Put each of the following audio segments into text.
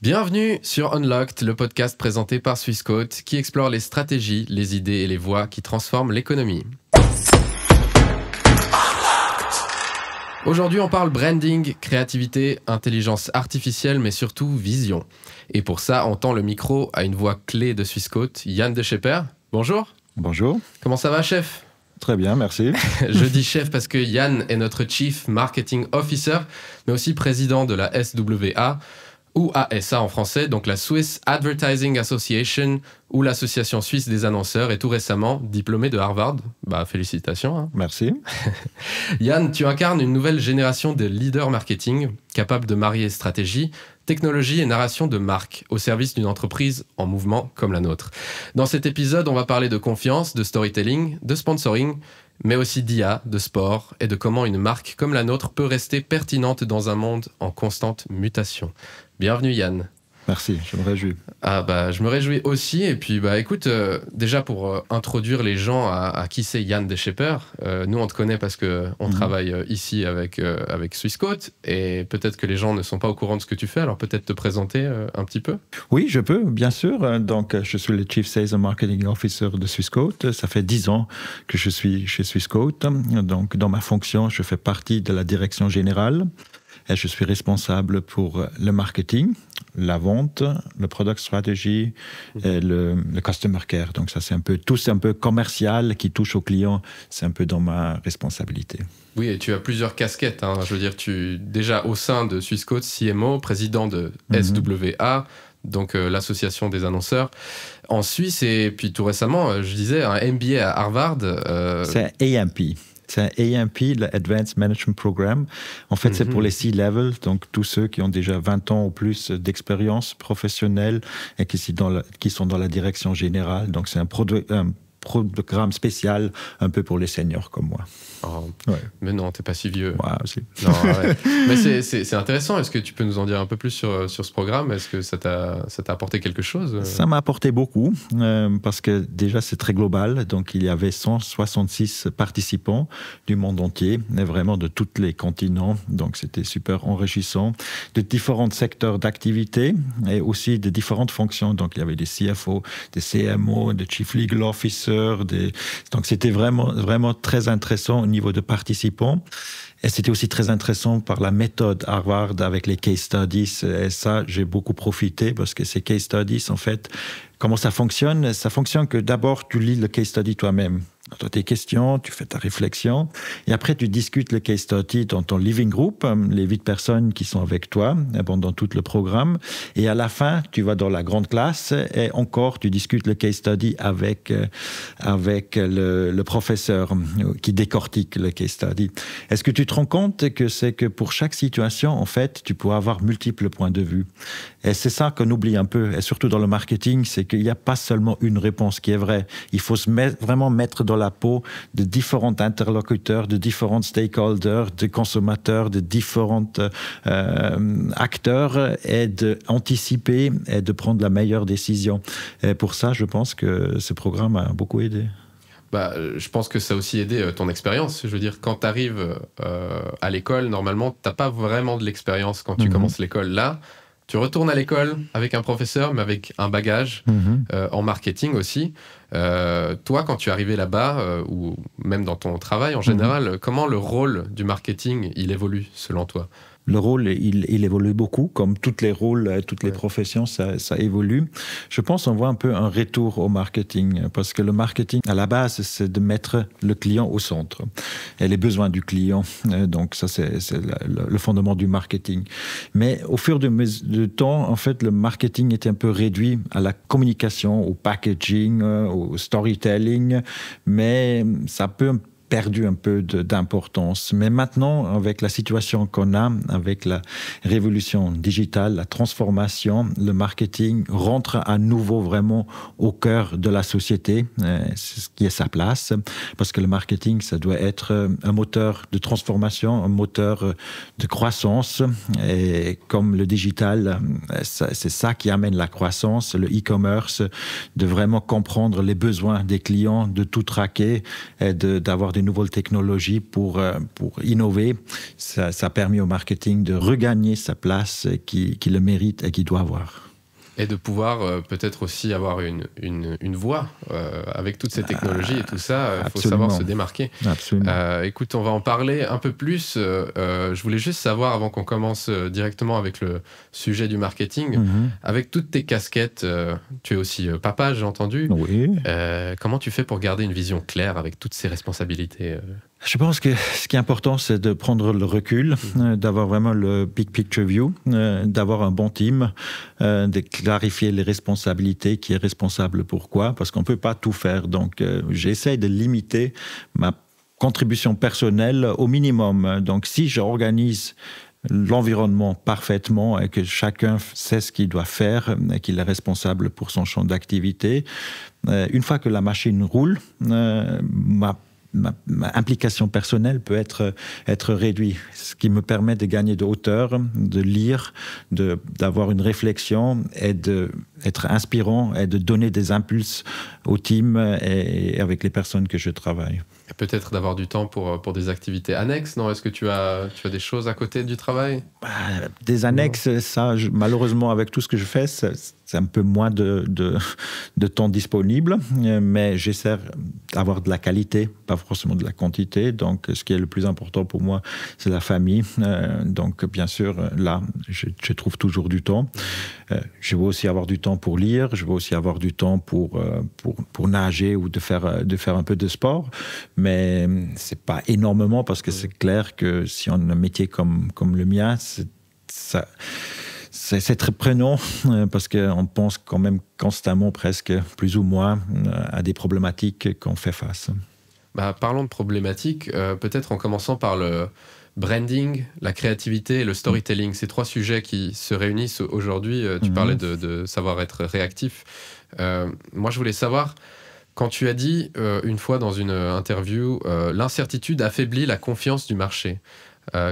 Bienvenue sur Unlocked, le podcast présenté par Swissquote qui explore les stratégies, les idées et les voies qui transforment l'économie. Aujourd'hui, on parle branding, créativité, intelligence artificielle, mais surtout vision. Et pour ça, on tend le micro à une voix clé de Swissquote, Yann Deschepper. Bonjour. Bonjour. Comment ça va, chef ? Très bien, merci. Je dis chef parce que Yann est notre Chief Marketing Officer, mais aussi président de la SWA, ou ASA en français, donc la Swiss Advertising Association, ou l'Association suisse des annonceurs, et tout récemment diplômé de Harvard. Félicitations. Hein. Merci. Yann, tu incarnes une nouvelle génération de leaders marketing, capables de marier stratégie, technologie et narration de marque, au service d'une entreprise en mouvement comme la nôtre. Dans cet épisode, on va parler de confiance, de storytelling, de sponsoring, mais aussi d'IA, de sport, et de comment une marque comme la nôtre peut rester pertinente dans un monde en constante mutation. Bienvenue Yann. Merci, je me réjouis. Je me réjouis aussi. Et puis, écoute, déjà pour introduire les gens à qui c'est Yann Deschepper, nous, on te connaît parce qu'on travaille ici avec Swissquote. Et peut-être que les gens ne sont pas au courant de ce que tu fais. Alors, peut-être te présenter un petit peu ? Oui, je peux, bien sûr. Donc, je suis le Chief Sales and Marketing Officer de Swissquote. Ça fait 10 ans que je suis chez Swissquote. Donc, dans ma fonction, je fais partie de la direction générale. Et je suis responsable pour le marketing, la vente, le product strategy et le customer care. Donc ça, c'est tout c'est un peu commercial qui touche aux clients. C'est un peu dans ma responsabilité. Oui, et tu as plusieurs casquettes. Hein. Je veux dire, déjà au sein de Swissquote, CMO, président de SWA, donc l'association des annonceurs en Suisse. Et puis tout récemment, je disais, un MBA à Harvard. C'est AMP. C'est un AMP, le Advanced Management Program. En fait, c'est pour les C-level, donc tous ceux qui ont déjà 20 ans ou plus d'expérience professionnelle et qui sont dans la direction générale. Donc, c'est un programme spécial un peu pour les seniors comme moi. Oh, ouais. Mais non, t'es pas si vieux. Ouais, aussi. Non, ouais. Mais c'est intéressant. Est-ce que tu peux nous en dire un peu plus sur ce programme ? Est-ce que ça t'a apporté quelque chose ? Ça m'a apporté beaucoup, parce que déjà, c'est très global. Donc, il y avait 166 participants du monde entier, et vraiment de tous les continents. Donc, c'était super enrichissant. De différents secteurs d'activité et aussi de différentes fonctions. Donc, il y avait des CFO, des CMO, des Chief Legal Officer. Donc, c'était vraiment très intéressant au niveau de participants. Et c'était aussi très intéressant par la méthode Harvard avec les case studies. Et ça, j'ai beaucoup profité parce que ces case studies, en fait, comment ça fonctionne ? Ça fonctionne que d'abord, tu lis le case study toi-même. Tu as tes questions, tu fais ta réflexion, et après tu discutes le case study dans ton living group, les 8 personnes qui sont avec toi pendant tout le programme, et à la fin, tu vas dans la grande classe, et encore, tu discutes le case study avec le professeur qui décortique le case study. Est-ce que tu te rends compte que c'est que pour chaque situation, en fait, tu peux avoir multiples points de vue. Et c'est ça qu'on oublie un peu, et surtout dans le marketing, c'est qu'il n'y a pas seulement une réponse qui est vraie. Il faut vraiment mettre dans la peau de différents interlocuteurs, de différents stakeholders, de consommateurs, de différents acteurs, et d'anticiper et de prendre la meilleure décision. Et pour ça, je pense que ce programme a beaucoup aidé. Je pense que ça a aussi aidé ton expérience. Je veux dire, quand tu arrives à l'école, normalement, tu n'as pas vraiment de l'expérience quand tu commences l'école. Là, tu retournes à l'école avec un professeur, mais avec un bagage en marketing aussi. Toi, quand tu es arrivé là-bas, ou même dans ton travail en général, comment le rôle du marketing, il évolue selon toi ? Le rôle, il évolue beaucoup, comme tous les rôles, toutes les professions, ça évolue. Je pense qu'on voit un peu un retour au marketing, parce que le marketing, à la base, c'est de mettre le client au centre et les besoins du client. Donc ça, c'est le fondement du marketing. Mais au fur et à mesure du temps, en fait, le marketing était un peu réduit à la communication, au packaging, au storytelling, mais ça peut perdu un peu d'importance. Mais maintenant, avec la situation qu'on a, avec la révolution digitale, la transformation, le marketing rentre à nouveau vraiment au cœur de la société, c'est ce qui est sa place, parce que le marketing, ça doit être un moteur de transformation, un moteur de croissance, et comme le digital, c'est ça qui amène la croissance, le e-commerce, de vraiment comprendre les besoins des clients, de tout traquer et d'avoir des nouvelles technologies pour innover. Ça a permis au marketing de regagner sa place qu'il le mérite et qu'il doit avoir. Et de pouvoir peut-être aussi avoir une voix avec toutes ces technologies et tout ça. Il faut savoir se démarquer. Absolument. Écoute, on va en parler un peu plus. Je voulais juste savoir, avant qu'on commence directement avec le sujet du marketing, avec toutes tes casquettes, tu es aussi papa, j'ai entendu. Oui. Comment tu fais pour garder une vision claire avec toutes ces responsabilités Je pense que ce qui est important, c'est de prendre le recul, d'avoir vraiment le big picture view, d'avoir un bon team, de clarifier les responsabilités, qui est responsable pourquoi, parce qu'on ne peut pas tout faire. Donc, j'essaie de limiter ma contribution personnelle au minimum. Donc, si j'organise l'environnement parfaitement et que chacun sait ce qu'il doit faire et qu'il est responsable pour son champ d'activité, une fois que la machine roule, ma implication personnelle peut être réduite, ce qui me permet de gagner de hauteur, de lire, d'avoir une réflexion et d'être inspirant et de donner des impulses au team et avec les personnes que je travaille. Et peut-être d'avoir du temps pour des activités annexes, non? Est-ce que tu as des choses à côté du travail? Des annexes, ça, malheureusement, avec tout ce que je fais, c'est un peu moins de temps disponible, mais j'essaie d'avoir de la qualité, pas forcément de la quantité. Donc, ce qui est le plus important pour moi, c'est la famille. Donc, bien sûr, là, je trouve toujours du temps. Je veux aussi avoir du temps pour lire, je veux aussi avoir du temps pour nager ou de faire un peu de sport, mais c'est pas énormément parce que c'est clair que si on a un métier comme le mien, c'est très prenant parce qu'on pense quand même constamment, presque plus ou moins, à des problématiques qu'on fait face. Parlons de problématiques, peut-être en commençant par le branding, la créativité et le storytelling. Ces trois sujets qui se réunissent aujourd'hui. Tu parlais de savoir être réactif. Moi, je voulais savoir, quand tu as dit une fois dans une interview, l'incertitude affaiblit la confiance du marché.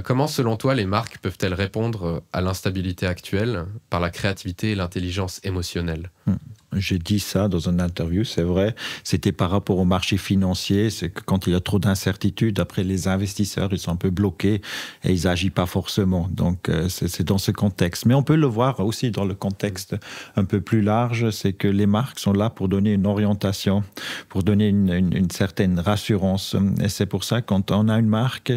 Comment, selon toi, les marques peuvent-elles répondre à l'instabilité actuelle par la créativité et l'intelligence émotionnelle? J'ai dit ça dans une interview, c'est vrai. C'était par rapport au marché financier. C'est que quand il y a trop d'incertitudes, après les investisseurs, ils sont un peu bloqués et ils n'agissent pas forcément. Donc, c'est dans ce contexte. Mais on peut le voir aussi dans le contexte un peu plus large. C'est que les marques sont là pour donner une orientation, pour donner une certaine rassurance. Et c'est pour ça, quand on a une marque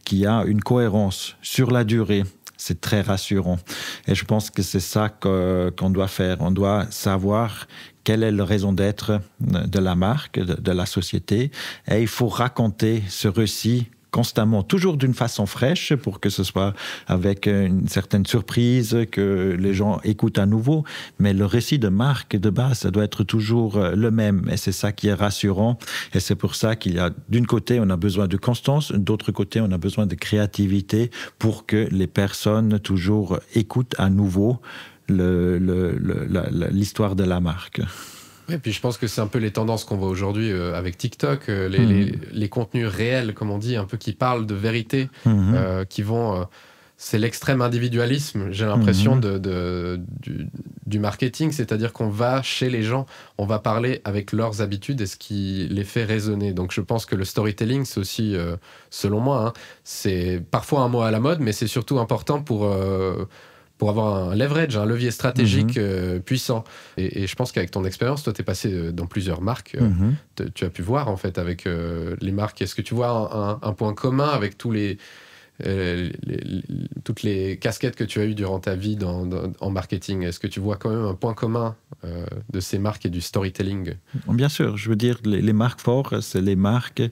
qui a une cohérence sur la durée, c'est très rassurant. Et je pense que c'est ça qu'on doit faire. On doit savoir quelle est la raison d'être de la marque, de la société. Et il faut raconter ce récit constamment, toujours d'une façon fraîche pour que ce soit avec une certaine surprise, que les gens écoutent à nouveau. Mais le récit de marque de base, ça doit être toujours le même. Et c'est ça qui est rassurant. Et c'est pour ça qu'il y a, d'une côté, on a besoin de constance, d'autre côté, on a besoin de créativité pour que les personnes toujours écoutent à nouveau l'histoire de la marque. Et puis je pense que c'est un peu les tendances qu'on voit aujourd'hui avec TikTok, les contenus réels, comme on dit, un peu qui parlent de vérité, qui vont... c'est l'extrême individualisme, j'ai l'impression, du marketing, c'est-à-dire qu'on va chez les gens, on va parler avec leurs habitudes et ce qui les fait résonner. Donc je pense que le storytelling, c'est aussi, selon moi, c'est parfois un mot à la mode, mais c'est surtout important pour avoir un leverage, un levier stratégique puissant. Et je pense qu'avec ton expérience, toi, tu es passé dans plusieurs marques. Tu as pu voir, en fait, avec les marques. Est-ce que tu vois un point commun avec toutes les casquettes que tu as eues durant ta vie en marketing? Est-ce que tu vois quand même un point commun de ces marques et du storytelling? Bien sûr, je veux dire, les marques fortes, c'est les marques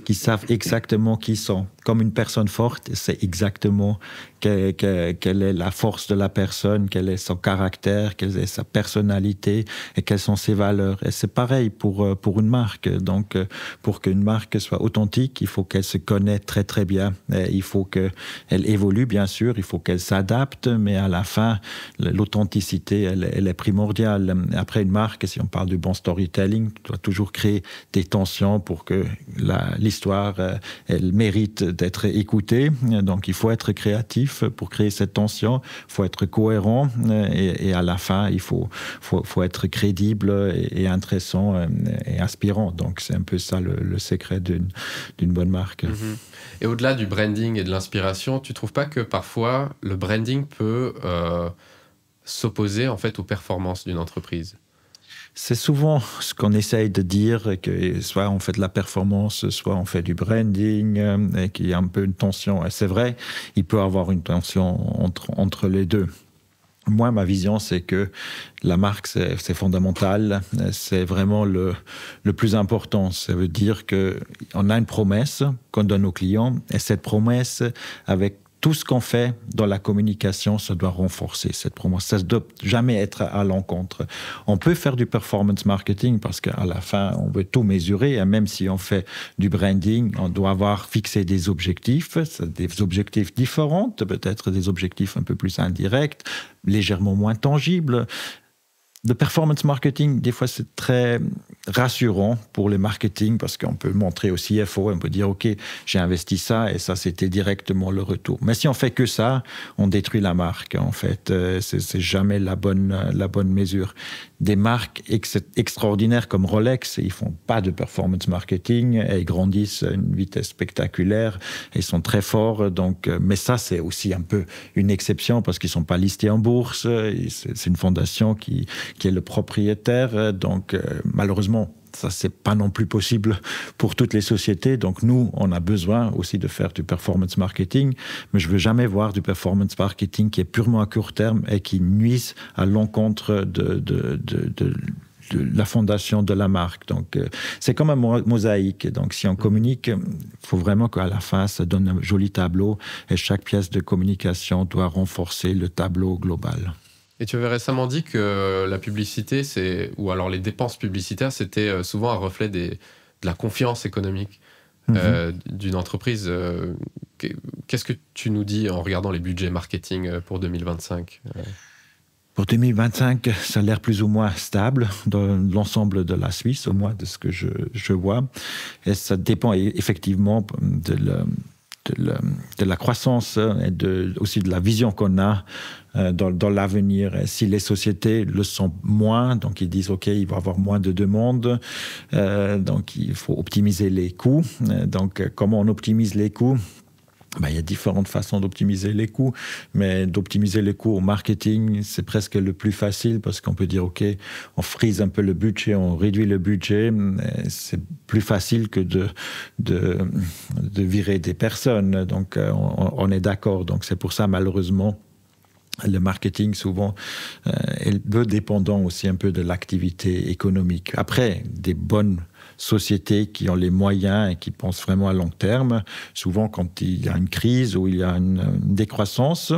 qui savent exactement qui sont. Comme une personne forte, c'est exactement quelle est la force de la personne, quel est son caractère, quelle est sa personnalité et quelles sont ses valeurs. Et c'est pareil pour une marque. Donc, pour qu'une marque soit authentique, il faut qu'elle se connaisse très très bien. Et il faut qu'elle évolue, bien sûr, il faut qu'elle s'adapte, mais à la fin, l'authenticité, elle est primordiale. Après, une marque, si on parle du bon storytelling, doit toujours créer des tensions pour que l'histoire, elle mérite d'être écoutée. Donc, il faut être créatif pour créer cette tension. Il faut être cohérent et à la fin, il faut être crédible et intéressant et inspirant. Donc, c'est un peu ça le secret d'une bonne marque. Et au-delà du branding et de l'inspiration, tu trouves pas que parfois le branding peut s'opposer en fait aux performances d'une entreprise? C'est souvent ce qu'on essaye de dire, que soit on fait de la performance, soit on fait du branding, et qu'il y a un peu une tension. Et c'est vrai, il peut y avoir une tension entre les deux. Moi, ma vision, c'est que la marque, c'est fondamental. C'est vraiment le plus important. Ça veut dire qu'on a une promesse qu'on donne aux clients, et cette promesse, avec tout ce qu'on fait dans la communication, ça doit renforcer cette promesse. Ça ne doit jamais être à l'encontre. On peut faire du performance marketing parce qu'à la fin, on veut tout mesurer. Et même si on fait du branding, on doit avoir fixé des objectifs différents, peut-être des objectifs un peu plus indirects, légèrement moins tangibles. Le performance marketing, des fois, c'est très rassurant pour le marketing parce qu'on peut montrer au CFO, on peut dire, OK, j'ai investi ça et ça, c'était directement le retour. Mais si on fait que ça, on détruit la marque, en fait. C'est jamais la bonne mesure. Des marques extraordinaires comme Rolex, ils font pas de performance marketing et ils grandissent à une vitesse spectaculaire et ils sont très forts. Donc, mais ça, c'est aussi un peu une exception parce qu'ils sont pas listés en bourse. C'est une fondation qui est le propriétaire. Donc, malheureusement, ça, c'est pas non plus possible pour toutes les sociétés. Donc, nous, on a besoin aussi de faire du performance marketing. Mais je veux jamais voir du performance marketing qui est purement à court terme et qui nuise à l'encontre de la fondation de la marque. Donc, c'est comme un mosaïque. Donc, si on communique, il faut vraiment qu'à la fin, ça donne un joli tableau et chaque pièce de communication doit renforcer le tableau global. Et tu avais récemment dit que la publicité, ou alors les dépenses publicitaires, c'était souvent un reflet de la confiance économique d'une entreprise. Qu'est-ce que tu nous dis en regardant les budgets marketing pour 2025 ? Pour 2025, ça a l'air plus ou moins stable dans l'ensemble de la Suisse, au moins de ce que je vois. Et ça dépend effectivement de la croissance et aussi de la vision qu'on a dans l'avenir. Et si les sociétés le sont moins, donc ils disent OK, il va y avoir moins de demandes, donc il faut optimiser les coûts. Donc comment on optimise les coûts? Il y a différentes façons d'optimiser les coûts, mais d'optimiser les coûts au marketing, c'est presque le plus facile parce qu'on peut dire, OK, on frise un peu le budget, on réduit le budget. C'est plus facile que de virer des personnes. Donc, on est d'accord. Donc, c'est pour ça, malheureusement, le marketing, souvent, est peu dépendant aussi un peu de l'activité économique. Après, des bonnes sociétés qui ont les moyens et qui pensent vraiment à long terme, souvent quand il y a une crise ou il y a une décroissance,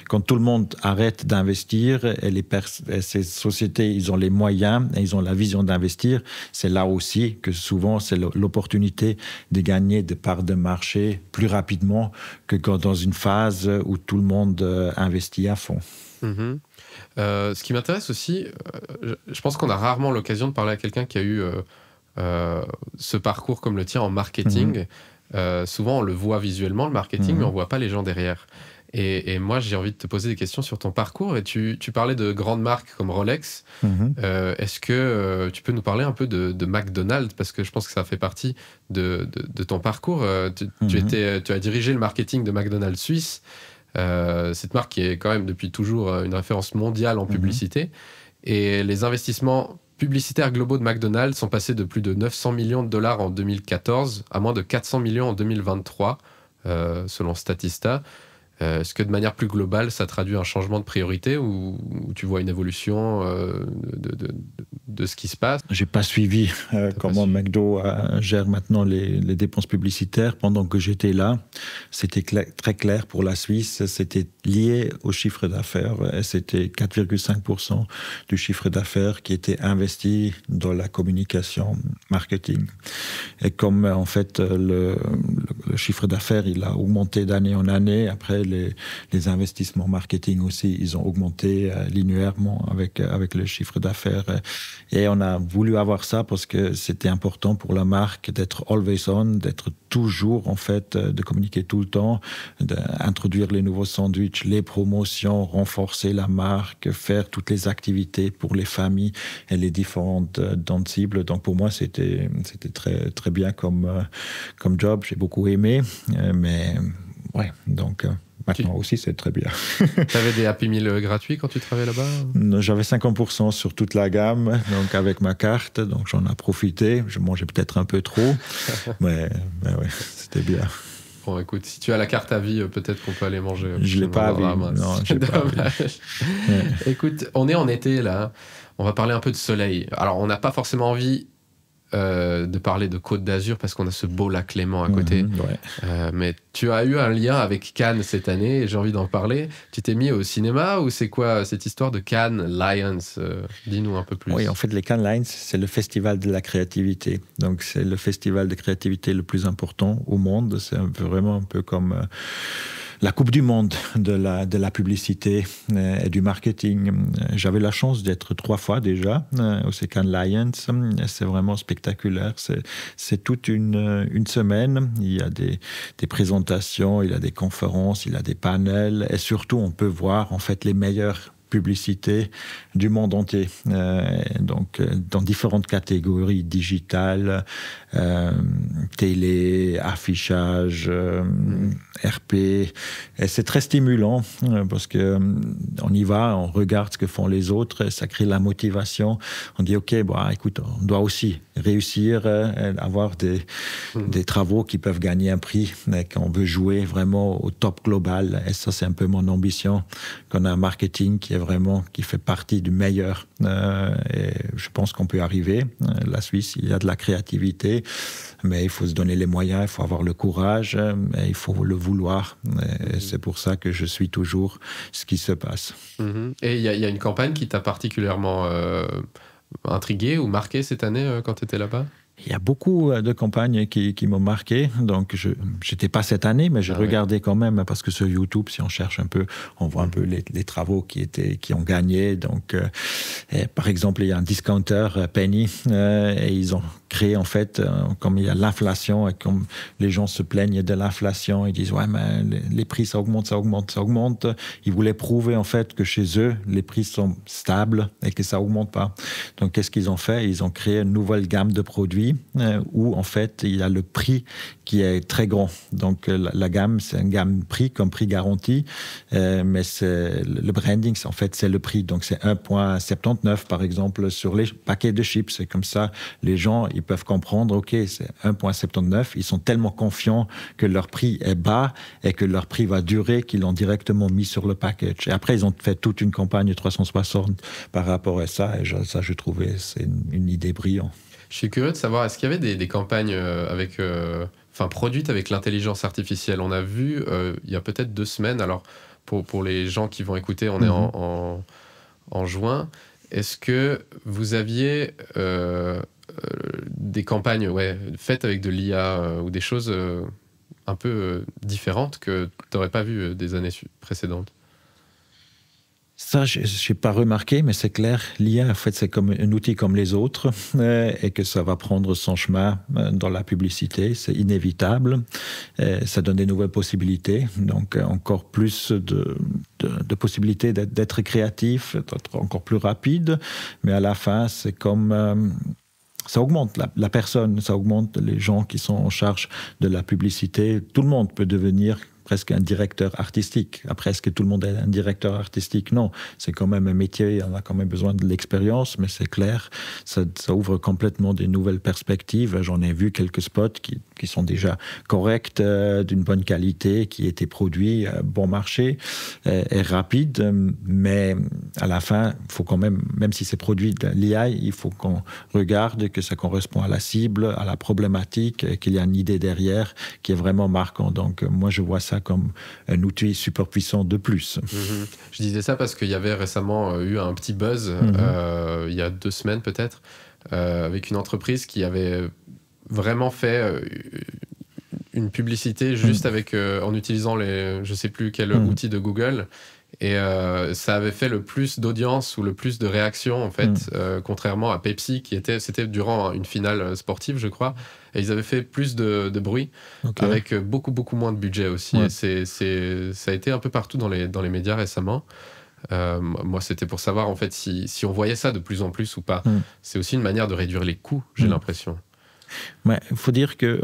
quand tout le monde arrête d'investir et ces sociétés, ils ont les moyens et ils ont la vision d'investir, c'est là aussi que souvent c'est l'opportunité de gagner des parts de marché plus rapidement que dans une phase où tout le monde investit à fond. Ce qui m'intéresse aussi, je pense qu'on a rarement l'occasion de parler à quelqu'un qui a eu ce parcours comme le tien en marketing. Souvent on le voit visuellement, le marketing, mais on ne voit pas les gens derrière. Et moi j'ai envie de te poser des questions sur ton parcours. Et tu parlais de grandes marques comme Rolex. Est-ce que tu peux nous parler un peu de McDonald's, parce que je pense que ça fait partie de ton parcours. Tu as dirigé le marketing de McDonald's Suisse, cette marque qui est quand même depuis toujours une référence mondiale en publicité. Et les investissements publicitaires globaux de McDonald's sont passés de plus de 900 millions de dollars en 2014 à moins de 400 millions en 2023, selon Statista. Est-ce que de manière plus globale, ça traduit un changement de priorité ou tu vois une évolution de ce qui se passe? J'ai pas suivi comment McDo gère maintenant les dépenses publicitaires. Pendant que j'étais là, c'était très clair pour la Suisse. C'était lié au chiffre d'affaires. C'était 4,5% du chiffre d'affaires qui était investi dans la communication marketing. Et comme en fait le le chiffre d'affaires, il a augmenté d'année en année. Après, les investissements marketing aussi, ils ont augmenté linéairement avec le chiffre d'affaires. Et on a voulu avoir ça parce que c'était important pour la marque d'être always on, d'être toujours, en fait, de communiquer tout le temps, d'introduire les nouveaux sandwichs, les promotions, renforcer la marque, faire toutes les activités pour les familles et les différentes dents cibles. Donc pour moi, c'était très, très bien comme job. J'ai beaucoup aimé, mais ouais, donc maintenant aussi, c'est très bien. Tu avais des Happy Meal gratuits quand tu travaillais là-bas? J'avais 50% sur toute la gamme, donc avec ma carte, donc j'en ai profité. Je mangeais peut-être un peu trop, mais ouais, c'était bien. Bon, écoute, si tu as la carte à vie, peut-être qu'on peut aller manger. Je ne l'ai pas vu. Non, je l'ai pas vu. Ouais. Écoute, on est en été, là. On va parler un peu de soleil. Alors, on n'a pas forcément envie de parler de Côte d'Azur parce qu'on a ce beau lac Léman à côté. Ouais. Mais tu as eu un lien avec Cannes cette année et j'ai envie d'en parler. Tu t'es mis au cinéma ou c'est quoi cette histoire de Cannes Lions? Dis-nous un peu plus. Oui, en fait, les Cannes Lions, c'est le festival de la créativité. Donc, c'est le festival de créativité le plus important au monde. C'est vraiment un peu comme la Coupe du Monde de la publicité et du marketing. J'avais la chance d'être 3 fois déjà au Cannes Lions. C'est vraiment spectaculaire. C'est toute une semaine. Il y a des présentations, il y a des conférences, il y a des panels. Et surtout, on peut voir en fait les meilleurs publicité du monde entier. Donc, dans différentes catégories, digitales, télé, affichage, RP. Et c'est très stimulant parce que on y va, on regarde ce que font les autres, ça crée la motivation. On dit, OK, bon, écoute, on doit aussi réussir, avoir des travaux qui peuvent gagner un prix, qu'on veut jouer vraiment au top global. Et ça, c'est un peu mon ambition, qu'on a un marketing qui fait partie du meilleur. Et je pense qu'on peut arriver. La Suisse, il y a de la créativité, mais il faut se donner les moyens, il faut avoir le courage, et il faut le vouloir. Et c'est pour ça que je suis toujours ce qui se passe. Et il y a une campagne qui t'a particulièrement intrigué ou marqué cette année quand tu étais là-bas? Il y a beaucoup de campagnes qui m'ont marqué. Donc, je n'étais pas cette année, mais je regardais quand même, parce que sur YouTube, si on cherche un peu, on voit un peu les travaux qui ont gagné. Donc, par exemple, il y a un discounter, Penny, et ils ont créé, en fait, comme il y a l'inflation, et comme les gens se plaignent de l'inflation, ils disent, ouais, mais les prix, ça augmente, ça augmente, ça augmente. Ils voulaient prouver, en fait, que chez eux, les prix sont stables et que ça augmente pas. Donc, qu'est-ce qu'ils ont fait? Ils ont créé une nouvelle gamme de produits où en fait il y a le prix qui est très grand. Donc la gamme, c'est une gamme prix comme prix garanti, mais le branding, en fait c'est le prix. Donc c'est 1,79 par exemple sur les paquets de chips. C'est comme ça, les gens ils peuvent comprendre, ok, c'est 1,79. Ils sont tellement confiants que leur prix est bas et que leur prix va durer qu'ils l'ont directement mis sur le package. Et après ils ont fait toute une campagne 360 par rapport à ça. Et ça je trouvais c'est une idée brillante. Je suis curieux de savoir, est-ce qu'il y avait des campagnes produites avec l'intelligence artificielle? On a vu, il y a peut-être 2 semaines, alors pour les gens qui vont écouter, on est en juin. Est-ce que vous aviez des campagnes faites avec de l'IA ou des choses un peu différentes que tu n'aurais pas vues des années précédentes? Ça, je n'ai pas remarqué, mais c'est clair, l'IA, en fait, c'est comme un outil comme les autres et que ça va prendre son chemin dans la publicité. C'est inévitable. Ça donne des nouvelles possibilités, donc encore plus de possibilités d'être créatif, d'être encore plus rapide. Mais à la fin, c'est comme... ça augmente la personne, ça augmente les gens qui sont en charge de la publicité. Tout le monde peut devenir presque un directeur artistique. Après, est-ce que tout le monde est un directeur artistique? Non, c'est quand même un métier, on a quand même besoin de l'expérience, mais c'est clair, ça ouvre complètement des nouvelles perspectives. J'en ai vu quelques spots qui sont déjà corrects, d'une bonne qualité, qui étaient produits bon marché et rapide, mais à la fin, il faut quand même si c'est produit de l'IA, il faut qu'on regarde que ça correspond à la cible, à la problématique, qu'il y a une idée derrière qui est vraiment marquante. Donc, moi, je vois ça comme un outil super puissant de plus. Je disais ça parce qu'il y avait récemment eu un petit buzz, il y a 2 semaines peut-être, avec une entreprise qui avait vraiment fait une publicité juste avec, en utilisant je sais plus quel outil de Google. Et ça avait fait le plus d'audience ou le plus de réactions, en fait, contrairement à Pepsi, c'était durant une finale sportive, je crois. Et ils avaient fait plus de bruit, avec beaucoup, beaucoup moins de budget aussi. Et ça a été un peu partout dans les médias récemment. Moi, c'était pour savoir, en fait, si on voyait ça de plus en plus ou pas. C'est aussi une manière de réduire les coûts, j'ai l'impression. Ouais, il faut dire que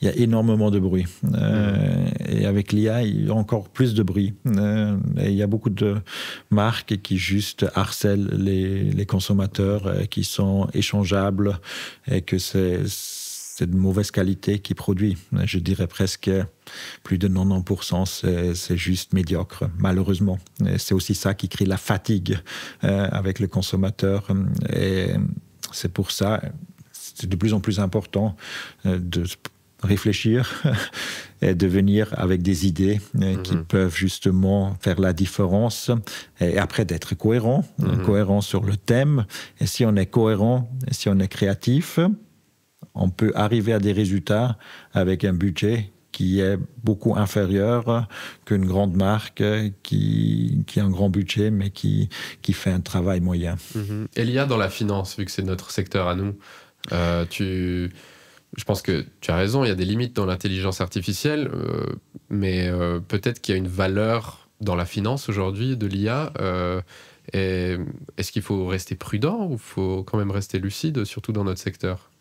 il y a énormément de bruit. Et avec l'IA, il y a encore plus de bruit. Et il y a beaucoup de marques qui juste harcèlent les consommateurs, qui sont échangeables, et que c'est de mauvaise qualité qu'ils produisent. Je dirais presque plus de 90%, c'est juste médiocre, malheureusement. Et c'est aussi ça qui crée la fatigue avec le consommateur. Et c'est pour ça, c'est de plus en plus important de réfléchir et de venir avec des idées qui peuvent justement faire la différence, et après d'être cohérent sur le thème. Et si on est cohérent, et si on est créatif, on peut arriver à des résultats avec un budget qui est beaucoup inférieur qu'une grande marque qui a un grand budget mais qui fait un travail moyen. Et l'IA dans la finance, vu que c'est notre secteur à nous, je pense que tu as raison, il y a des limites dans l'intelligence artificielle, mais peut-être qu'il y a une valeur dans la finance aujourd'hui de l'IA. Est-ce qu'il faut rester prudent ou il faut quand même rester lucide, surtout dans notre secteur ?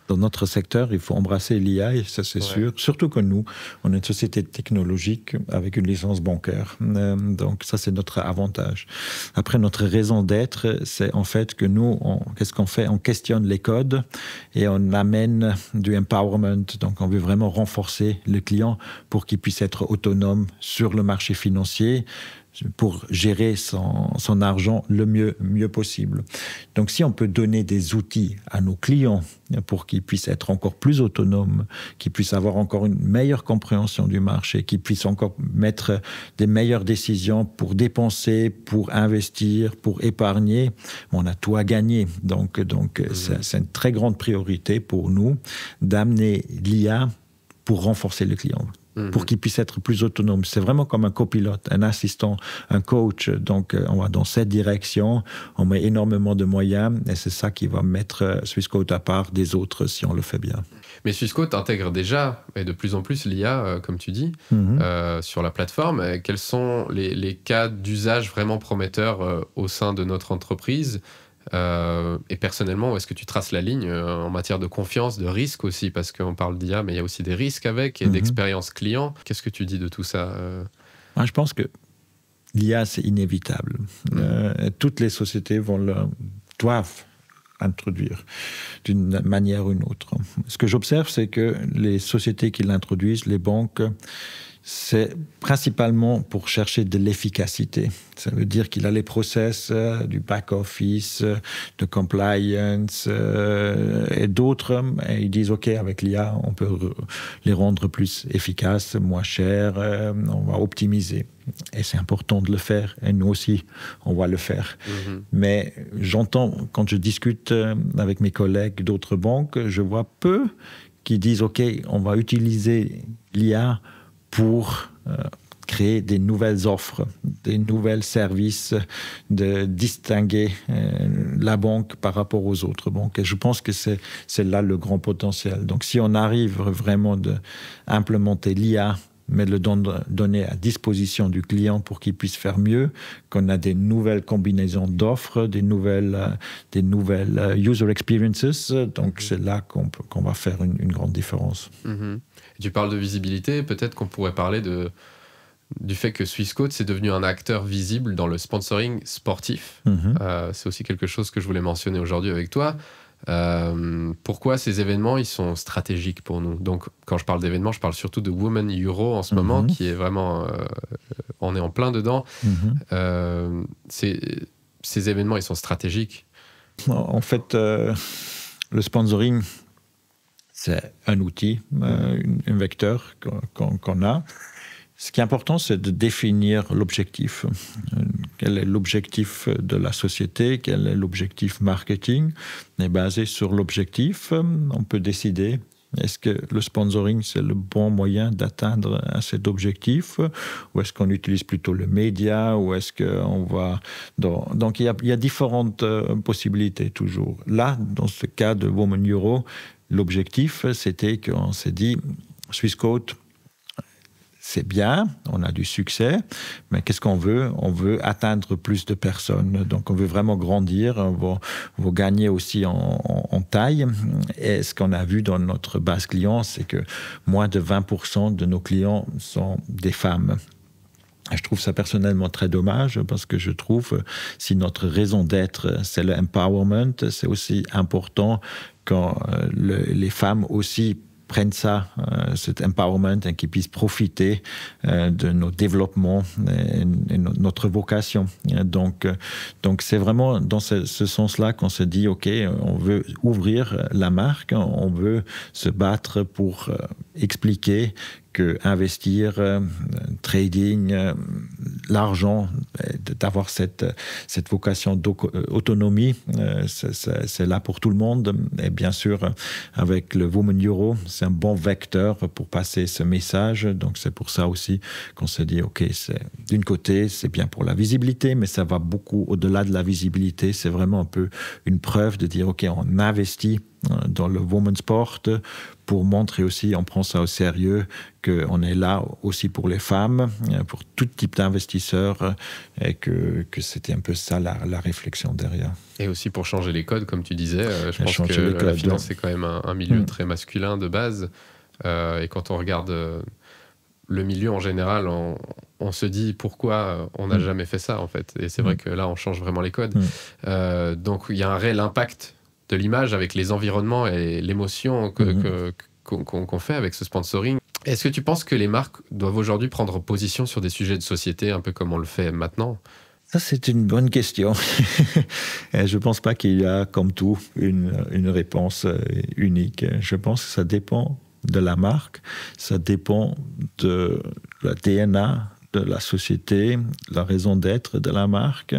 Dans notre secteur, il faut embrasser l'IA, et ça c'est sûr. Surtout que nous, on est une société technologique avec une licence bancaire. Donc ça, c'est notre avantage. Après, notre raison d'être, c'est en fait que nous, qu'est-ce qu'on fait ? On questionne les codes et on amène du empowerment. Donc on veut vraiment renforcer le client pour qu'il puisse être autonome sur le marché financier, pour gérer son argent le mieux possible. Donc si on peut donner des outils à nos clients pour qu'ils puissent être encore plus autonomes, qu'ils puissent avoir encore une meilleure compréhension du marché, qu'ils puissent encore mettre des meilleures décisions pour dépenser, pour investir, pour épargner, on a tout à gagner. Donc c'est une très grande priorité pour nous d'amener l'IA pour renforcer le client, pour qu'il puisse être plus autonome. C'est vraiment comme un copilote, un assistant, un coach. Donc, on va dans cette direction, on met énormément de moyens, et c'est ça qui va mettre Swissquote à part des autres si on le fait bien. Mais Swissquote intègre déjà, et de plus en plus, l'IA, comme tu dis, sur la plateforme. Quels sont les cas d'usage vraiment prometteurs au sein de notre entreprise ? Et personnellement, où est-ce que tu traces la ligne en matière de confiance, de risque aussi, parce qu'on parle d'IA, mais il y a aussi des risques avec, et d'expérience client. Qu'est-ce que tu dis de tout ça ? Moi, je pense que l'IA, c'est inévitable. Toutes les sociétés doivent introduire d'une manière ou d'une autre. Ce que j'observe, c'est que les sociétés qui l'introduisent, les banques, c'est principalement pour chercher de l'efficacité. Ça veut dire qu'il a les process du back-office, de compliance et d'autres. Et ils disent, OK, avec l'IA, on peut les rendre plus efficaces, moins chers, on va optimiser. Et c'est important de le faire. Et nous aussi, on va le faire. Mais j'entends, quand je discute avec mes collègues d'autres banques, je vois peu qui disent, OK, on va utiliser l'IA pour créer des nouvelles offres, des nouveaux services, de distinguer la banque par rapport aux autres banques. Et je pense que c'est là le grand potentiel. Donc si on arrive vraiment à implémenter l'IA, mais le donner à disposition du client pour qu'il puisse faire mieux, qu'on a des nouvelles combinaisons d'offres, des nouvelles user experiences, donc c'est là qu'on va faire une grande différence. Tu parles de visibilité, peut-être qu'on pourrait parler du fait que Swissquote, c'est devenu un acteur visible dans le sponsoring sportif. C'est aussi quelque chose que je voulais mentionner aujourd'hui avec toi. Pourquoi ces événements, ils sont stratégiques pour nous ? Donc, quand je parle d'événements, je parle surtout de Women Euro en ce moment, qui est vraiment... on est en plein dedans. Ces événements, ils sont stratégiques. En fait, le sponsoring, c'est un outil, un vecteur qu'on a. Ce qui est important, c'est de définir l'objectif. Quel est l'objectif de la société ? Quel est l'objectif marketing ? Et basé sur l'objectif, on peut décider Est-ce que le sponsoring, c'est le bon moyen d'atteindre cet objectif? Ou est-ce qu'on utilise plutôt le média? Ou est-ce qu'on va... Donc, il y a différentes possibilités toujours. Là, dans ce cas de Women Euro, l'objectif, c'était qu'on s'est dit, Swissquote, c'est bien, on a du succès, mais qu'est-ce qu'on veut? On veut atteindre plus de personnes. Donc, on veut vraiment grandir, on va gagner aussi en taille. Et ce qu'on a vu dans notre base client, c'est que moins de 20% de nos clients sont des femmes. Je trouve ça personnellement très dommage parce que je trouve si notre raison d'être, c'est le empowerment, c'est aussi important quand les femmes aussi prennent ça, cet empowerment, et qu'ils puissent profiter de nos développements et notre vocation. Donc c'est vraiment dans ce sens-là qu'on se dit, OK, on veut ouvrir la marque, on veut se battre pour expliquer que investir, trading, l'argent, d'avoir cette vocation d'autonomie, c'est là pour tout le monde. Et bien sûr, avec le Women Euro, c'est un bon vecteur pour passer ce message. Donc c'est pour ça aussi qu'on se dit, OK, d'une côté, c'est bien pour la visibilité, mais ça va beaucoup au-delà de la visibilité. C'est vraiment un peu une preuve de dire, OK, on investit dans le women's sport pour montrer aussi, on prend ça au sérieux, qu'on est là aussi pour les femmes, pour tout type d'investisseurs, et que c'était un peu ça la réflexion derrière. Et aussi pour changer les codes, comme tu disais, je pense que la finance, c'est quand même un milieu très masculin de base. Et quand on regarde le milieu en général, on se dit pourquoi on n'a jamais fait ça, en fait. Et c'est vrai que là, on change vraiment les codes. Donc, il y a un réel impact de l'image avec les environnements et l'émotion qu'on fait avec ce sponsoring. Est-ce que tu penses que les marques doivent aujourd'hui prendre position sur des sujets de société, un peu comme on le fait maintenant? Ça, c'est une bonne question. Je ne pense pas qu'il y a, comme tout, une réponse unique. Je pense que ça dépend de la marque, ça dépend de la DNA de la société, la raison d'être de la marque.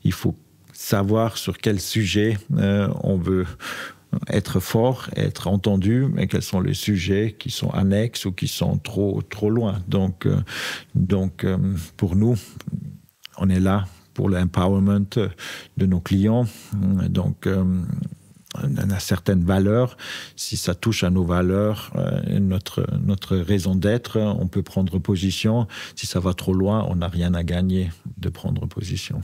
Il faut savoir sur quel sujet on veut être fort, être entendu, mais quels sont les sujets qui sont annexes ou qui sont trop loin. Donc, pour nous, on est là pour l'empowerment de nos clients. Donc, on a certaines valeurs. Si ça touche à nos valeurs, notre raison d'être, on peut prendre position. Si ça va trop loin, on n'a rien à gagner de prendre position.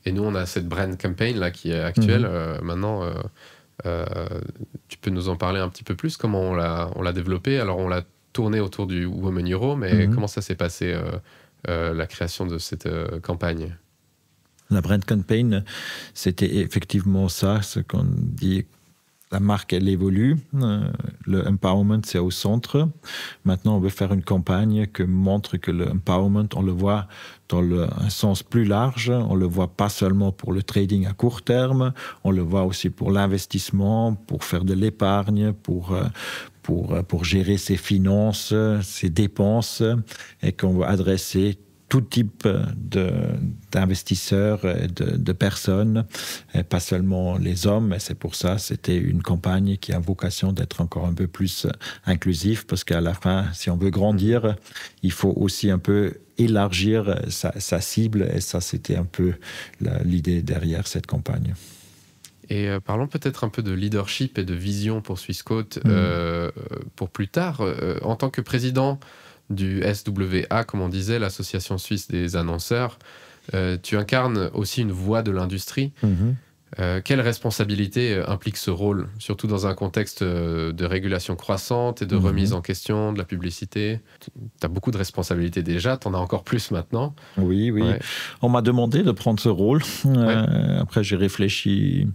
Et nous, on a cette brand campaign là, qui est actuelle. Maintenant, tu peux nous en parler un petit peu plus? Comment on l'a développée? Alors, on l'a tournée autour du Women Euro, mais comment ça s'est passé, la création de cette campagne? La brand campaign, c'était effectivement ça, ce qu'on dit. La marque, elle évolue. Le empowerment, c'est au centre. Maintenant, on veut faire une campagne qui montre que le empowerment, on le voit dans un sens plus large. On le voit pas seulement pour le trading à court terme. On le voit aussi pour l'investissement, pour faire de l'épargne, pour gérer ses finances, ses dépenses, et qu'on va adresser tout type d'investisseurs et de personnes, et pas seulement les hommes. Et c'est pour ça, c'était une campagne qui a vocation d'être encore un peu plus inclusive, parce qu'à la fin, si on veut grandir, il faut aussi un peu élargir sa cible. Et ça, c'était un peu l'idée derrière cette campagne. Et parlons peut-être un peu de leadership et de vision pour Swissquote pour plus tard. En tant que président du SWA, comme on disait, l'Association Suisse des Annonceurs, tu incarnes aussi une voix de l'industrie. Quelle responsabilité implique ce rôle, surtout dans un contexte de régulation croissante et de remise en question de la publicité? Tu as beaucoup de responsabilités déjà, tu en as encore plus maintenant. Oui. Ouais. On m'a demandé de prendre ce rôle. Après, j'ai réfléchi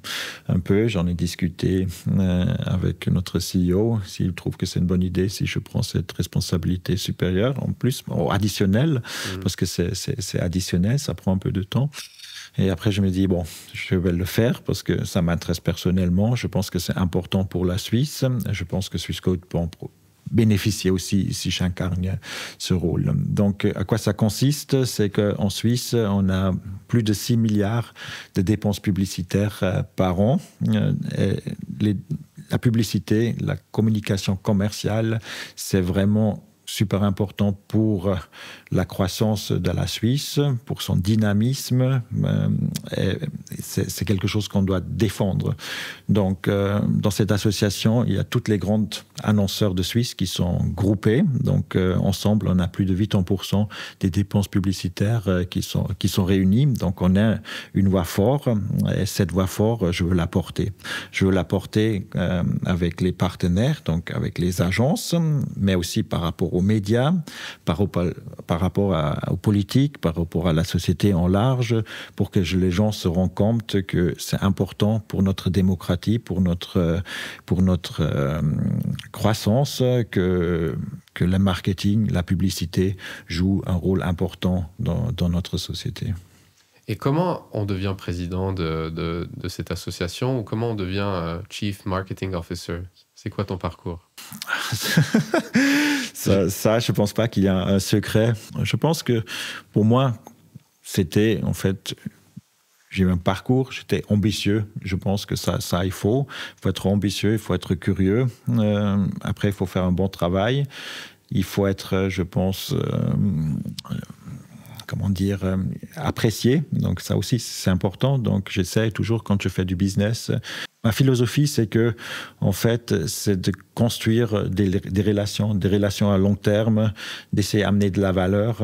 un peu, j'en ai discuté avec notre CEO, s'il trouve que c'est une bonne idée, si je prends cette responsabilité supérieure, en plus, additionnelle, parce que c'est additionnel, ça prend un peu de temps. Et après, je me dis, bon, je vais le faire parce que ça m'intéresse personnellement. Je pense que c'est important pour la Suisse. Je pense que Swissquote peut en bénéficier aussi si j'incarne ce rôle. Donc, à quoi ça consiste? C'est qu'en Suisse, on a plus de 6 milliards de dépenses publicitaires par an. la publicité, la communication commerciale, c'est vraiment super important pour la croissance de la Suisse, pour son dynamisme. C'est quelque chose qu'on doit défendre. Donc, dans cette association, il y a toutes les grandes annonceurs de Suisse qui sont groupés. Donc, ensemble, on a plus de 80% des dépenses publicitaires qui sont réunies. Donc, on a une voix forte. Et cette voix forte, je veux la porter. Je veux la porter avec les partenaires, donc avec les agences, mais aussi par rapport aux médias, par rapport aux politiques, par rapport à la société en large, pour que les gens se rendent compte que c'est important pour notre démocratie, pour notre croissance, que le marketing, la publicité joue un rôle important dans notre société. Et comment on devient président de cette association ou comment on devient Chief Marketing Officer? C'est quoi ton parcours? Ça, je ne pense pas qu'il y a un secret. Je pense que pour moi, c'était en fait... J'ai eu un parcours, j'étais ambitieux. Je pense que ça il faut être ambitieux, il faut être curieux. Après, il faut faire un bon travail. Il faut être, je pense... apprécié. Donc ça aussi, c'est important. Donc j'essaie toujours, quand je fais du business, ma philosophie, c'est que, en fait, c'est de construire des relations à long terme, d'essayer d'amener de la valeur.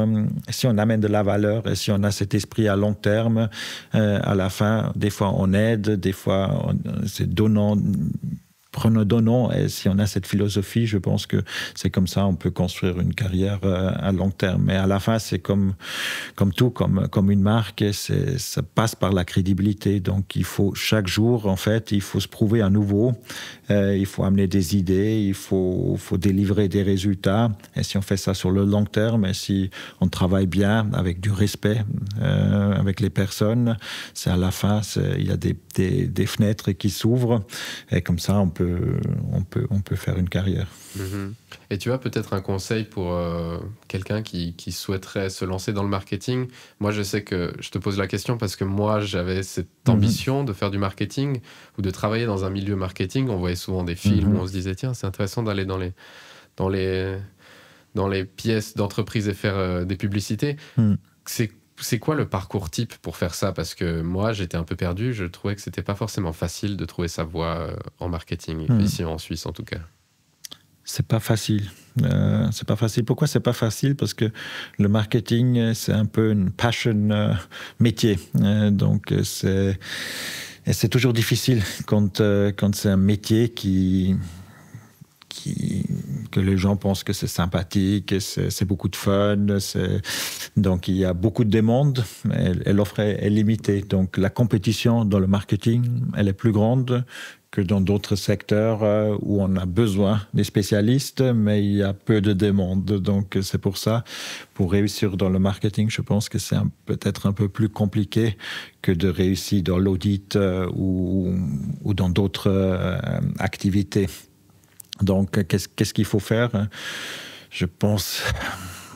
Si on amène de la valeur et si on a cet esprit à long terme, à la fin, des fois on aide, des fois c'est donnant, prenons-donnons, et si on a cette philosophie, je pense que c'est comme ça on peut construire une carrière à long terme. Mais à la fin, c'est comme tout, comme une marque, ça passe par la crédibilité. Donc il faut chaque jour, en fait, il faut se prouver à nouveau, il faut amener des idées, il faut délivrer des résultats. Et si on fait ça sur le long terme, et si on travaille bien, avec du respect, avec les personnes, c'est à la fin, il y a des fenêtres qui s'ouvrent, et comme ça on peut faire une carrière. Mm-hmm. Et tu as peut-être un conseil pour quelqu'un qui souhaiterait se lancer dans le marketing? Moi, je sais que je te pose la question parce que moi, j'avais cette ambition de faire du marketing ou de travailler dans un milieu marketing. On voyait souvent des films où on se disait, tiens, c'est intéressant d'aller dans les pièces d'entreprise et faire des publicités. C'est quoi le parcours type pour faire ça? Parce que moi, j'étais un peu perdu. Je trouvais que c'était pas forcément facile de trouver sa voie en marketing, ici en Suisse en tout cas. C'est pas facile. C'est pas facile. Pourquoi c'est pas facile? Parce que le marketing, c'est un peu une passion métier. Donc, c'est toujours difficile quand c'est un métier que les gens pensent que c'est sympathique, c'est beaucoup de fun. Donc, il y a beaucoup de demandes, et l'offre est limitée. Donc, la compétition dans le marketing, elle est plus grande que dans d'autres secteurs où on a besoin des spécialistes, mais il y a peu de demandes. Donc, c'est pour ça, pour réussir dans le marketing, je pense que c'est peut-être un peu plus compliqué que de réussir dans l'audit ou dans d'autres activités. Donc, qu'est-ce qu'il faut faire? Je pense...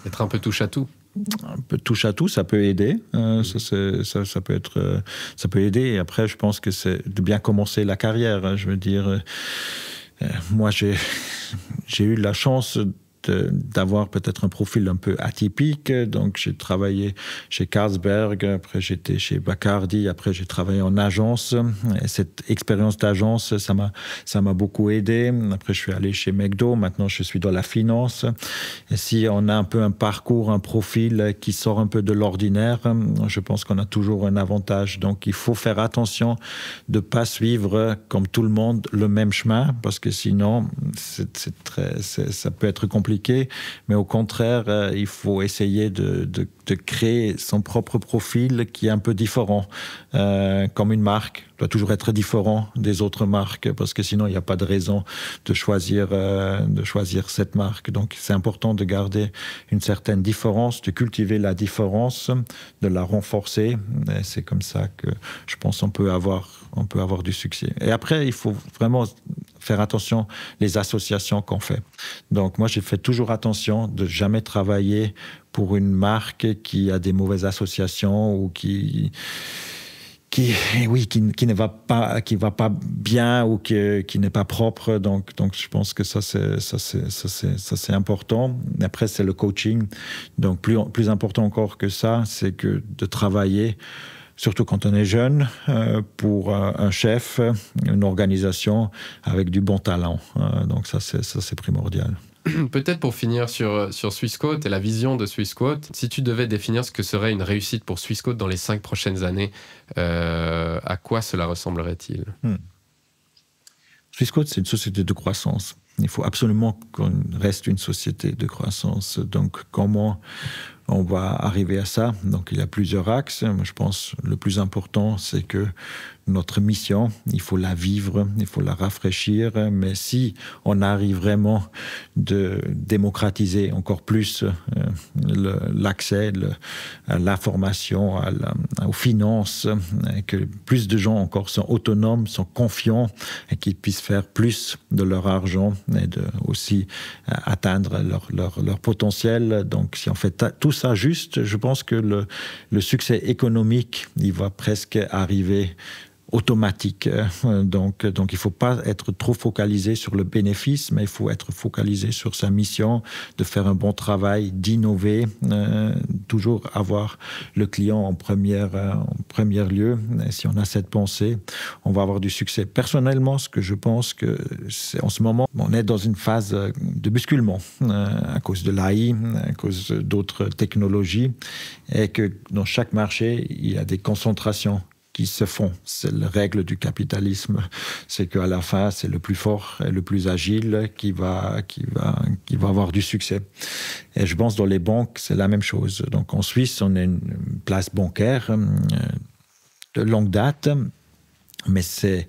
Être un peu touche-à-tout. Un peu touche-à-tout, ça peut aider. Ça peut aider. Et après, je pense que c'est de bien commencer la carrière. Je veux dire, moi, j'ai eu la chance d'avoir peut-être un profil un peu atypique. Donc, j'ai travaillé chez Carlsberg, après j'étais chez Bacardi, après j'ai travaillé en agence. Et cette expérience d'agence, ça m'a beaucoup aidé. Après, je suis allé chez McDo. Maintenant, je suis dans la finance. Et si on a un peu un parcours, un profil qui sort un peu de l'ordinaire, je pense qu'on a toujours un avantage. Donc, il faut faire attention de ne pas suivre, comme tout le monde, le même chemin, parce que sinon, ça peut être compliqué. Mais au contraire, il faut essayer de créer son propre profil qui est un peu différent. Comme une marque doit toujours être différent des autres marques, parce que sinon, il n'y a pas de raison de choisir cette marque. Donc, c'est important de garder une certaine différence, de cultiver la différence, de la renforcer. Et c'est comme ça que je pense qu'on peut avoir du succès. Et après, il faut vraiment faire attention les associations qu'on fait. Donc, moi, j'ai fait toujours attention de jamais travailler pour une marque qui a des mauvaises associations ou qui qui ne va pas bien ou qui n'est pas propre. Donc je pense que ça c'est important. Après, c'est le coaching. Donc plus important encore que ça, c'est que de travailler, surtout quand on est jeune, pour un chef, une organisation avec du bon talent. Donc ça c'est primordial. Peut-être pour finir sur Swissquote et la vision de Swissquote, si tu devais définir ce que serait une réussite pour Swissquote dans les 5 prochaines années, à quoi cela ressemblerait-il? Swissquote, c'est une société de croissance. Il faut absolument qu'on reste une société de croissance. Donc, comment on va arriver à ça? Donc, il y a plusieurs axes. Moi, je pense que le plus important, c'est que notre mission, il faut la vivre, il faut la rafraîchir. Mais si on arrive vraiment de démocratiser encore plus l'accès à l'information, aux finances, et que plus de gens encore sont autonomes, sont confiants et qu'ils puissent faire plus de leur argent et aussi atteindre leur potentiel. Donc, si on fait tout ça juste, je pense que le succès économique, il va presque arriver automatique. Donc il ne faut pas être trop focalisé sur le bénéfice, mais il faut être focalisé sur sa mission, de faire un bon travail, d'innover, toujours avoir le client en premier lieu. Et si on a cette pensée, on va avoir du succès. Personnellement, ce que je pense que c'est en ce moment, on est dans une phase de bousculement à cause de l'AI, à cause d'autres technologies, et que dans chaque marché, il y a des concentrations qui se font. C'est la règle du capitalisme. C'est qu'à la fin, c'est le plus fort et le plus agile qui va avoir du succès. Et je pense dans les banques, c'est la même chose. Donc en Suisse, on a une place bancaire de longue date, mais c'est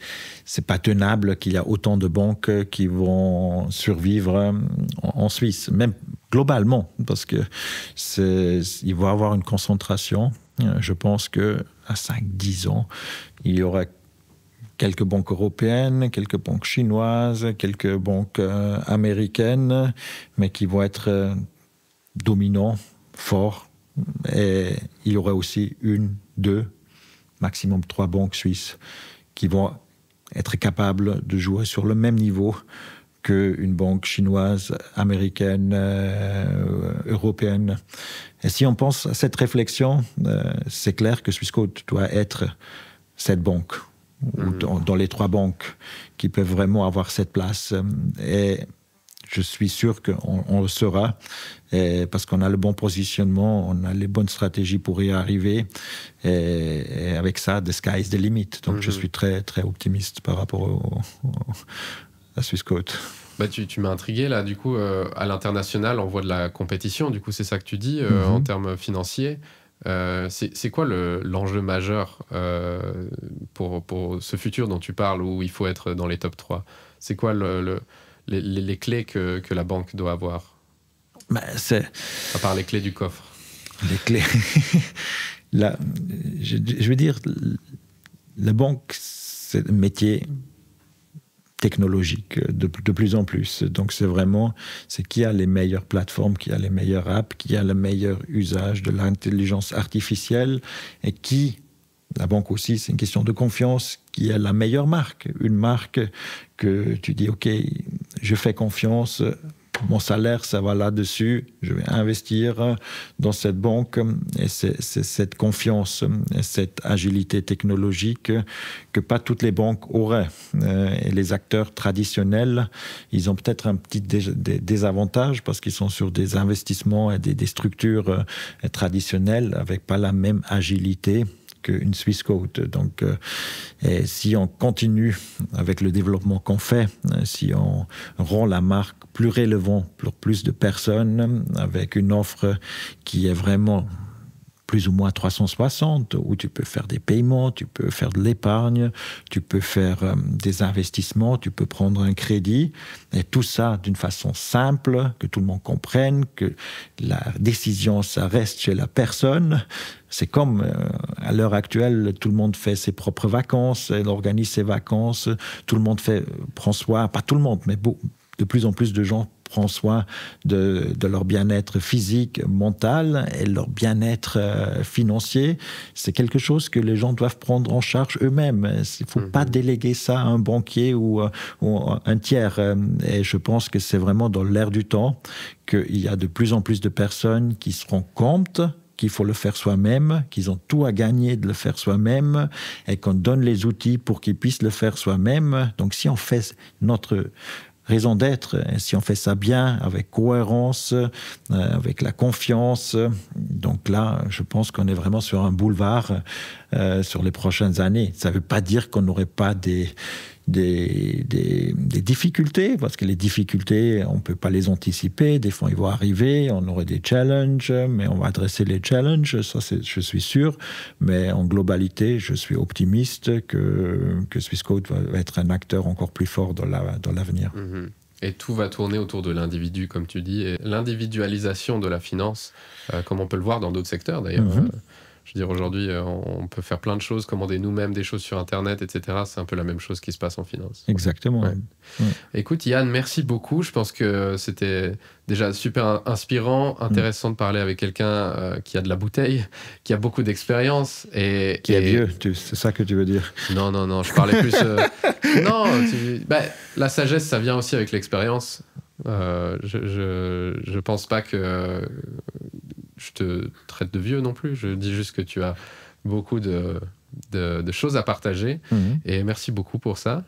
pas tenable qu'il y a autant de banques qui vont survivre en Suisse, même globalement, parce que il va y avoir une concentration. Je pense que à 5-10 ans, il y aura quelques banques européennes, quelques banques chinoises, quelques banques américaines, mais qui vont être dominants, forts. Et il y aura aussi 1, 2, maximum 3 banques suisses qui vont être capables de jouer sur le même niveau qu'une banque chinoise, américaine, européenne. Et si on pense à cette réflexion, c'est clair que Swissquote doit être cette banque, ou dans les 3 banques qui peuvent vraiment avoir cette place. Et je suis sûr qu'on le sera, parce qu'on a le bon positionnement, on a les bonnes stratégies pour y arriver. Et avec ça, the sky is the limit. Donc je suis très, très optimiste par rapport à Swissquote. Bah, tu m'as intrigué là, du coup, à l'international, on voit de la compétition, du coup, c'est ça que tu dis, en termes financiers. C'est quoi l'enjeu majeur pour ce futur dont tu parles, où il faut être dans les top 3? C'est quoi les clés que la banque doit avoir? À part les clés du coffre. Les clés. Là, je veux dire, la banque, c'est un métier technologique de plus en plus. Donc c'est qui a les meilleures plateformes, qui a les meilleures apps, qui a le meilleur usage de l'intelligence artificielle, et la banque aussi, c'est une question de confiance, qui a la meilleure marque. Une marque que tu dis, OK, je fais confiance, mon salaire, ça va là-dessus, je vais investir dans cette banque. Et c'est cette confiance et cette agilité technologique que pas toutes les banques auraient. Et les acteurs traditionnels, ils ont peut-être un petit désavantage parce qu'ils sont sur des investissements et des structures traditionnelles avec pas la même agilité qu'une Swissquote. Donc, et si on continue avec le développement qu'on fait, si on rend la marque plus relevante pour plus de personnes, avec une offre qui est vraiment plus ou moins 360, où tu peux faire des paiements, tu peux faire de l'épargne, tu peux faire des investissements, tu peux prendre un crédit, et tout ça d'une façon simple, que tout le monde comprenne, que la décision, ça reste chez la personne. C'est comme, à l'heure actuelle, tout le monde fait ses propres vacances, elle organise ses vacances, tout le monde prend soin, pas tout le monde, mais de plus en plus de gens prend soin de leur bien-être physique, mental et leur bien-être financier. C'est quelque chose que les gens doivent prendre en charge eux-mêmes. Il ne faut pas déléguer ça à un banquier ou un tiers. Et je pense que c'est vraiment dans l'air du temps qu'il y a de plus en plus de personnes qui se rendent compte qu'il faut le faire soi-même, qu'ils ont tout à gagner de le faire soi-même et qu'on donne les outils pour qu'ils puissent le faire soi-même. Donc si on fait notre raison d'être, si on fait ça bien, avec cohérence, avec la confiance, donc là, je pense qu'on est vraiment sur un boulevard sur les prochaines années. Ça ne veut pas dire qu'on n'aurait pas des difficultés, parce que les difficultés, on ne peut pas les anticiper, des fois ils vont arriver, on aurait des challenges, mais on va adresser les challenges, ça je suis sûr, mais en globalité, je suis optimiste que Swissquote va être un acteur encore plus fort dans l'avenir. Et tout va tourner autour de l'individu, comme tu dis, et l'individualisation de la finance, comme on peut le voir dans d'autres secteurs d'ailleurs. Je veux dire, aujourd'hui, on peut faire plein de choses, commander nous-mêmes des choses sur Internet, etc. C'est un peu la même chose qui se passe en finance. Exactement. Ouais. Écoute, Yann, merci beaucoup. Je pense que c'était déjà super inspirant, intéressant de parler avec quelqu'un qui a de la bouteille, qui a beaucoup d'expérience. Qui est vieux, c'est ça que tu veux dire? Non, je parlais plus... Non, la sagesse, ça vient aussi avec l'expérience. Je pense pas que... je te traite de vieux non plus, je dis juste que tu as beaucoup de choses à partager et merci beaucoup pour ça.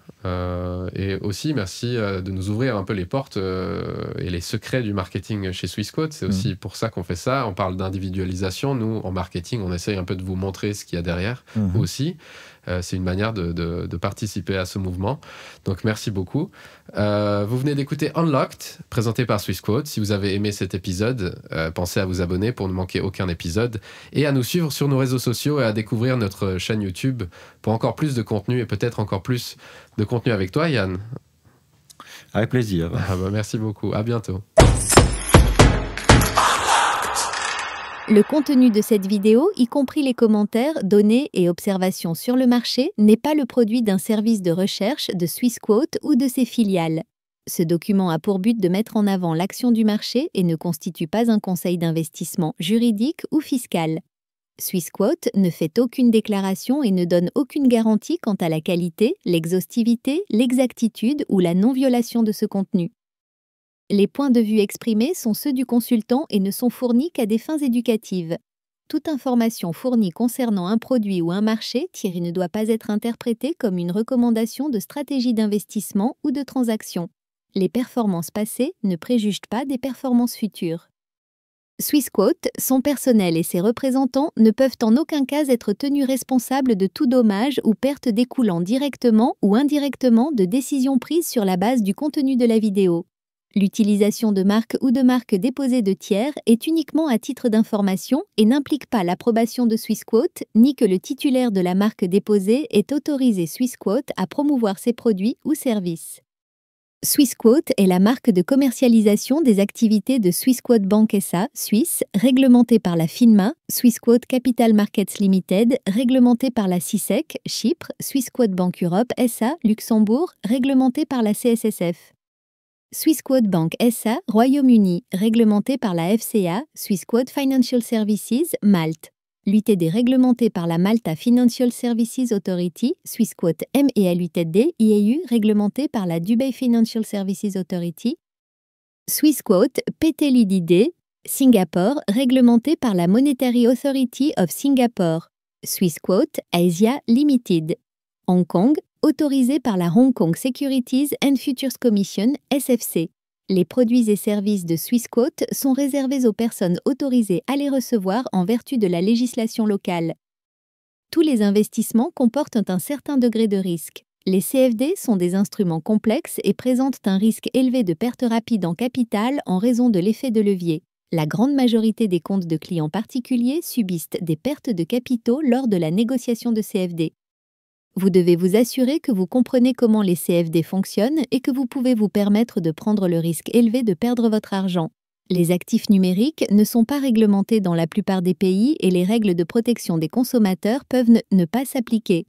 Et aussi merci de nous ouvrir un peu les portes et les secrets du marketing chez Swissquote. C'est aussi pour ça qu'on fait ça. On parle d'individualisation. Nous, en marketing, on essaye un peu de vous montrer ce qu'il y a derrière aussi. C'est une manière de participer à ce mouvement. Donc, merci beaucoup. Vous venez d'écouter Unlocked, présenté par Swissquote. Si vous avez aimé cet épisode, pensez à vous abonner pour ne manquer aucun épisode et à nous suivre sur nos réseaux sociaux et à découvrir notre chaîne YouTube pour encore plus de contenu et peut-être encore plus de contenu avec toi, Yann. Avec plaisir. Merci beaucoup. À bientôt. Le contenu de cette vidéo, y compris les commentaires, données et observations sur le marché, n'est pas le produit d'un service de recherche de Swissquote ou de ses filiales. Ce document a pour but de mettre en avant l'action du marché et ne constitue pas un conseil d'investissement juridique ou fiscal. Swissquote ne fait aucune déclaration et ne donne aucune garantie quant à la qualité, l'exhaustivité, l'exactitude ou la non-violation de ce contenu. Les points de vue exprimés sont ceux du consultant et ne sont fournis qu'à des fins éducatives. Toute information fournie concernant un produit ou un marché ne doit pas être interprétée comme une recommandation de stratégie d'investissement ou de transaction. Les performances passées ne préjugent pas des performances futures. Swissquote, son personnel et ses représentants ne peuvent en aucun cas être tenus responsables de tout dommage ou perte découlant directement ou indirectement de décisions prises sur la base du contenu de la vidéo. L'utilisation de marques ou de marques déposées de tiers est uniquement à titre d'information et n'implique pas l'approbation de Swissquote, ni que le titulaire de la marque déposée ait autorisé Swissquote à promouvoir ses produits ou services. Swissquote est la marque de commercialisation des activités de Swissquote Bank SA, Suisse, réglementée par la FINMA, Swissquote Capital Markets Limited, réglementée par la CISEC, Chypre, Swissquote Bank Europe SA, Luxembourg, réglementée par la CSSF. Swissquote Bank SA, Royaume-Uni, réglementé par la FCA, Swissquote Financial Services, Malte. L'UTD réglementé par la Malta Financial Services Authority, Swissquote MELUTD, IAU réglementé par la Dubai Financial Services Authority. Swissquote PTLUDD, Singapour, réglementé par la Monetary Authority of Singapore. Swissquote Asia Limited. Hong Kong, autorisé par la Hong Kong Securities and Futures Commission, SFC. Les produits et services de Swissquote sont réservés aux personnes autorisées à les recevoir en vertu de la législation locale. Tous les investissements comportent un certain degré de risque. Les CFD sont des instruments complexes et présentent un risque élevé de perte rapide en capital en raison de l'effet de levier. La grande majorité des comptes de clients particuliers subissent des pertes de capitaux lors de la négociation de CFD. Vous devez vous assurer que vous comprenez comment les CFD fonctionnent et que vous pouvez vous permettre de prendre le risque élevé de perdre votre argent. Les actifs numériques ne sont pas réglementés dans la plupart des pays et les règles de protection des consommateurs peuvent ne pas s'appliquer.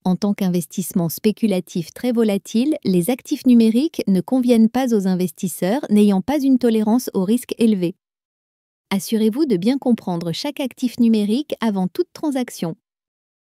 En tant qu'investissement spéculatif très volatile, les actifs numériques ne conviennent pas aux investisseurs n'ayant pas une tolérance au risque élevé. Assurez-vous de bien comprendre chaque actif numérique avant toute transaction.